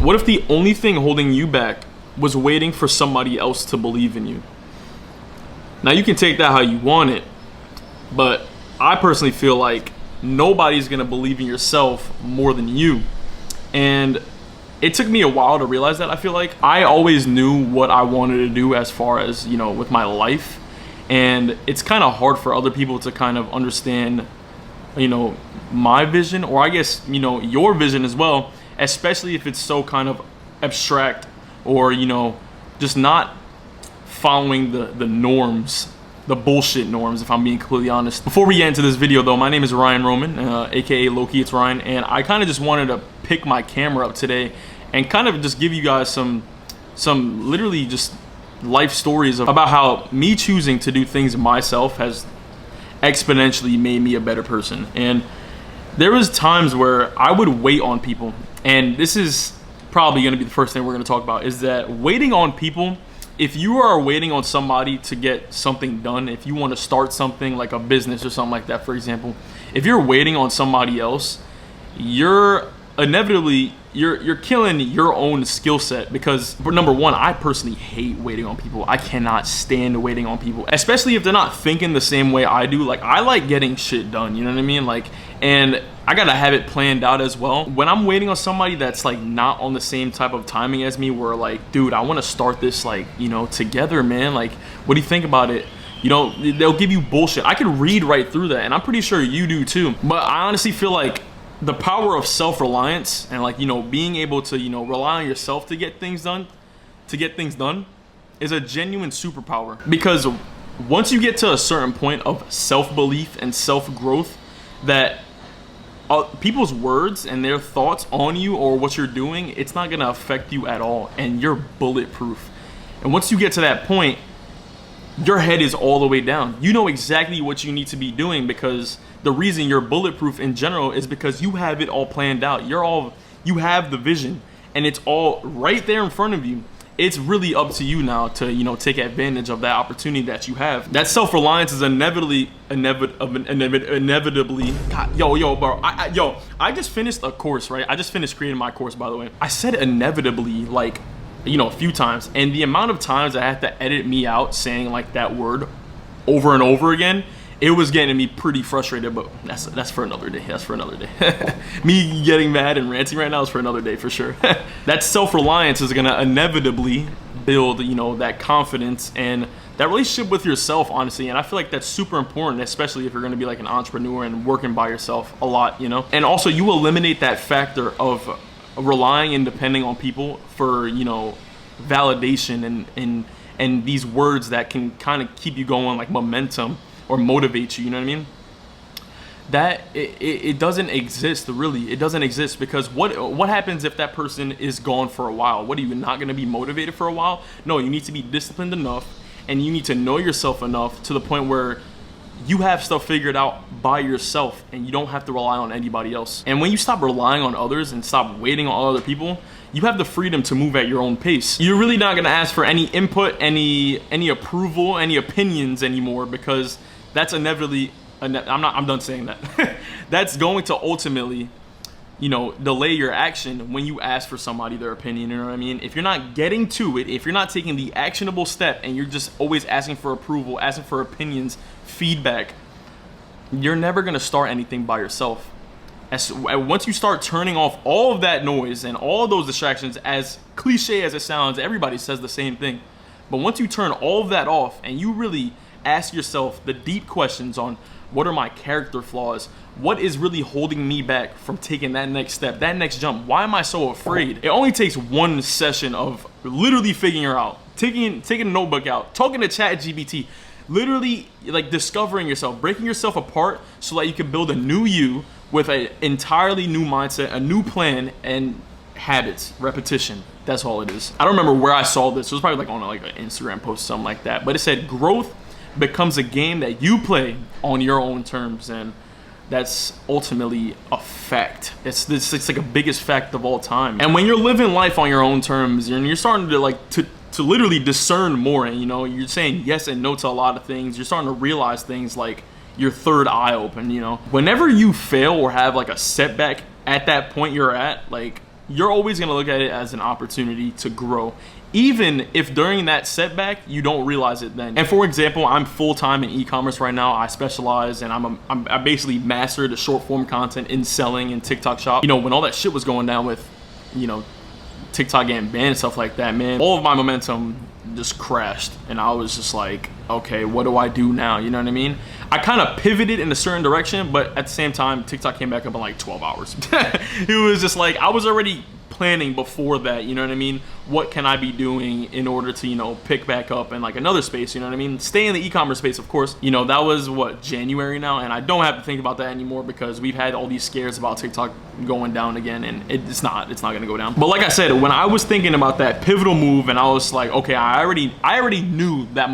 What if the only thing holding you back was waiting for somebody else to believe in you? Now you can take that how you want it, but I personally feel like nobody's gonna believe in yourself more than you. And it took me a while to realize that. I feel like I always knew what I wanted to do as far as, you know, with my life. And it's kind of hard for other people to kind of understand, you know, my vision, or I guess, you know, your vision as well, especially if it's so kind of abstract, or, you know, just not following the norms, the bullshit norms, if I'm being completely honest. Before we get into this video though, my name is Ryan Roman, aka Loki It's Ryan, and I kind of just wanted to pick my camera up today and kind of just give you guys some literally just life stories about how me choosing to do things myself has exponentially made me a better person. And there was times where I would wait on people, and this is probably going to be the first thing we're going to talk about, is that waiting on people. If you are waiting on somebody to get something done, if you want to start something like a business or something like that, for example, if you're waiting on somebody else, you're inevitably you're killing your own skill set. Because number one, I personally hate waiting on people. I cannot stand waiting on people, especially if they're not thinking the same way I do. Like, I like getting shit done, you know what I mean? Like, and I gotta have it planned out as well. When I'm waiting on somebody that's like not on the same type of timing as me, where like, dude, I want to start this, like, you know, together, man. Like, what do you think about it? You know, they'll give you bullshit. I can read right through that, and I'm pretty sure you do too. But I honestly feel like the power of self-reliance and, like, you know, being able to, you know, rely on yourself to get things done, is a genuine superpower. Because once you get to a certain point of self-belief and self-growth, that people's words and their thoughts on you or what you're doing, it's not gonna affect you at all, and you're bulletproof. And once you get to that point, your head is all the way down. You know exactly what you need to be doing, because the reason you're bulletproof in general is because you have it all planned out. You have the vision, and it's all right there in front of you. It's really up to you now to, you know, take advantage of that opportunity that you have. That self-reliance is inevitably, God, bro, I just finished a course, right? I just finished creating my course, by the way. I said inevitably, like, you know, a few times, and the amount of times I had to edit me out saying like that word over and over again, it was getting me pretty frustrated. But that's for another day. That's for another day. Me getting mad and ranting right now is for another day for sure. That self-reliance is gonna inevitably build, you know, that confidence and that relationship with yourself, honestly. And I feel like that's super important, especially if you're gonna be like an entrepreneur and working by yourself a lot, you know. And also, you eliminate that factor of relying and depending on people for, you know, validation and these words that can kind of keep you going, like momentum, or motivate you, you know what I mean? That it doesn't exist, really. It doesn't exist, because what happens if that person is gone for a while? What, are you not going to be motivated for a while? No, you need to be disciplined enough, and you need to know yourself enough to the point where you have stuff figured out by yourself, and you don't have to rely on anybody else. And when you stop relying on others and stop waiting on other people, you have the freedom to move at your own pace. You're really not going to ask for any input, any approval, any opinions anymore, because that's inevitably, I'm done saying that. That's going to ultimately, you know, delay your action when you ask for somebody their opinion, you know what I mean? If you're not getting to it, if you're not taking the actionable step, and you're just always asking for approval, asking for opinions, feedback, you're never gonna start anything by yourself. Once you start turning off all of that noise and all of those distractions, as cliche as it sounds, everybody says the same thing. But once you turn all of that off and you really ask yourself the deep questions on what are my character flaws, what is really holding me back from taking that next step, that next jump, why am I so afraid? It only takes one session of literally figuring out, taking a notebook out, talking to ChatGPT, literally like discovering yourself, breaking yourself apart so that you can build a new you with an entirely new mindset, a new plan, and habits, repetition. That's all it is. I don't remember where I saw this. It was probably like on like an Instagram post, something like that. But it said growth becomes a game that you play on your own terms, and that's ultimately a fact. It's like a biggest fact of all time. And when you're living life on your own terms, and you're starting to like to literally discern more, and you know, you're saying yes and no to a lot of things, you're starting to realize things like your third eye open, you know. Whenever you fail or have like a setback at that point you're at, like, you're always going to look at it as an opportunity to grow, even if during that setback you don't realize it then. And for example, I'm full-time in e-commerce right now. I specialize and I basically mastered the short form content in selling in TikTok Shop. You know, when all that shit was going down with, you know, TikTok getting banned and stuff like that, man, all of my momentum just crashed, and I was just like, okay, what do I do now? You know what I mean? I kind of pivoted in a certain direction, but at the same time, TikTok came back up in like 12 hours. It was just like, I was already planning before that, you know what I mean? What can I be doing in order to, you know, pick back up in like another space, you know what I mean? Stay in the e-commerce space, of course. You know, that was what, January now, and I don't have to think about that anymore because we've had all these scares about TikTok going down again, and it's not gonna go down. But like I said, when I was thinking about that pivotal move, and I was like, okay, I already knew that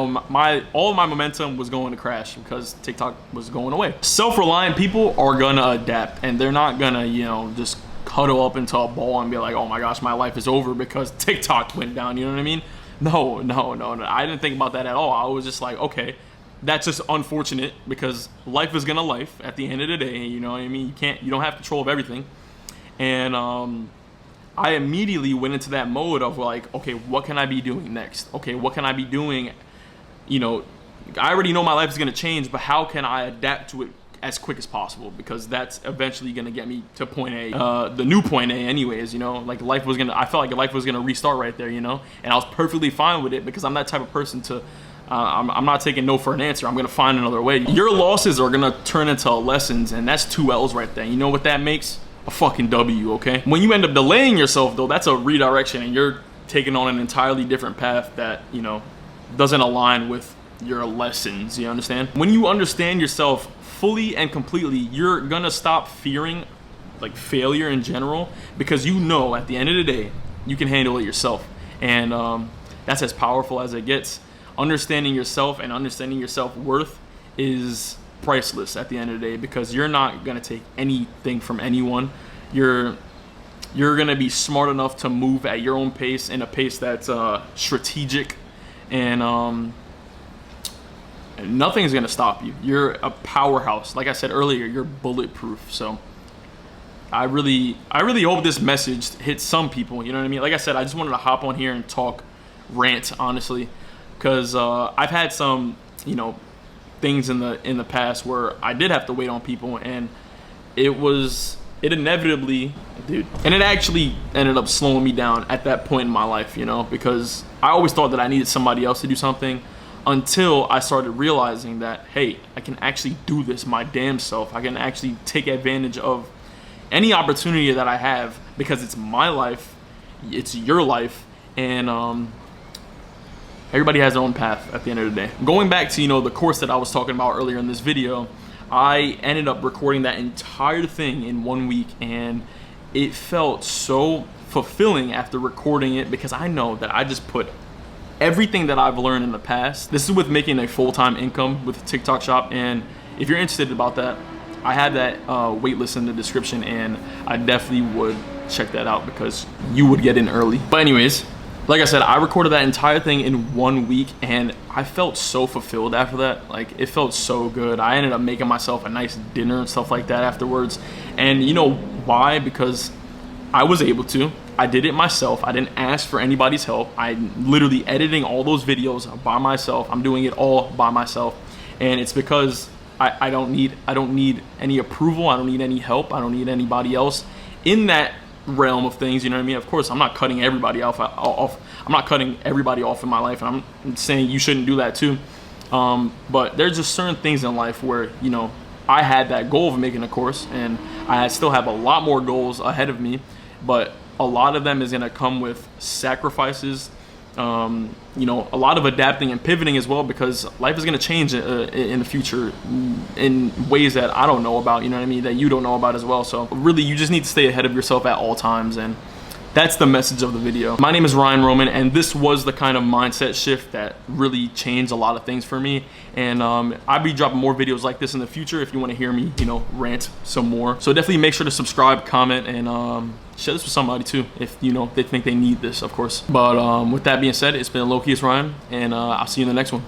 all of my momentum was going to crash because TikTok was going away. Self-reliant people are gonna adapt, and they're not gonna, you know, just huddle up into a ball and be like, oh my gosh, my life is over because TikTok went down, you know what I mean? No, I didn't think about that at all. I was just like, okay, that's just unfortunate because life is gonna life at the end of the day, you know what I mean? You don't have control of everything. And I immediately went into that mode of like, okay, what can I be doing next? Okay, what can I be doing? You know, I already know my life is gonna change, but how can I adapt to it as quick as possible, because that's eventually gonna get me to point A, the new point A anyways, you know, like I felt like life was gonna restart right there, you know, and I was perfectly fine with it because I'm that type of person to, I'm not taking no for an answer. I'm gonna find another way. Your losses are gonna turn into lessons, and that's 2 L's right there. You know what that makes? A fucking W, okay? When you end up delaying yourself though, that's a redirection, and you're taking on an entirely different path that, you know, doesn't align with your lessons, you understand? When you understand yourself fully and completely, you're gonna stop fearing like failure in general, because you know at the end of the day you can handle it yourself, and that's as powerful as it gets. Understanding yourself and understanding your self-worth is priceless at the end of the day, because you're not gonna take anything from anyone. You're gonna be smart enough to move at your own pace, in a pace that's strategic, and nothing's gonna stop you. You're a powerhouse. Like I said earlier, you're bulletproof. So I really hope this message hits some people, you know what I mean? Like I said, I just wanted to hop on here and rant honestly, because I've had some, you know, things in the past where I did have to wait on people, and it inevitably, dude, and it actually ended up slowing me down at that point in my life, you know, because I always thought that I needed somebody else to do something, until I started realizing that, hey, I can actually do this my damn self. I can actually take advantage of any opportunity that I have, because it's my life, it's your life, and everybody has their own path at the end of the day. Going back to, you know, the course that I was talking about earlier in this video, I ended up recording that entire thing in 1 week, and it felt so fulfilling after recording it, because I know that I just put everything that I've learned in the past. This is with making a full-time income with TikTok Shop, and if you're interested about that, I had that waitlist in the description, and I definitely would check that out because you would get in early. But anyways, like I said, I recorded that entire thing in 1 week, and I felt so fulfilled after that. Like, it felt so good. I ended up making myself a nice dinner and stuff like that afterwards. And you know why? Because I was able to. I did it myself. I didn't ask for anybody's help. I'm literally editing all those videos by myself. I'm doing it all by myself, and it's because I don't need any approval. I don't need any help. I don't need anybody else in that realm of things. You know what I mean? Of course, I'm not cutting everybody off. I'm not cutting everybody off in my life, and I'm saying you shouldn't do that too. But there's just certain things in life where, you know, I had that goal of making a course, and I still have a lot more goals ahead of me, but a lot of them is going to come with sacrifices, you know, a lot of adapting and pivoting as well, because life is going to change in the future in ways that I don't know about, you know what I mean, that you don't know about as well. So really, you just need to stay ahead of yourself at all times, and that's the message of the video. My name is Ryan Roman, and this was the kind of mindset shift that really changed a lot of things for me. And I'll be dropping more videos like this in the future if you want to hear me, you know, rant some more. So definitely make sure to subscribe, comment, and share this with somebody too, if, you know, they think they need this, of course. But with that being said, it's been Loki's Ryan, and I'll see you in the next one.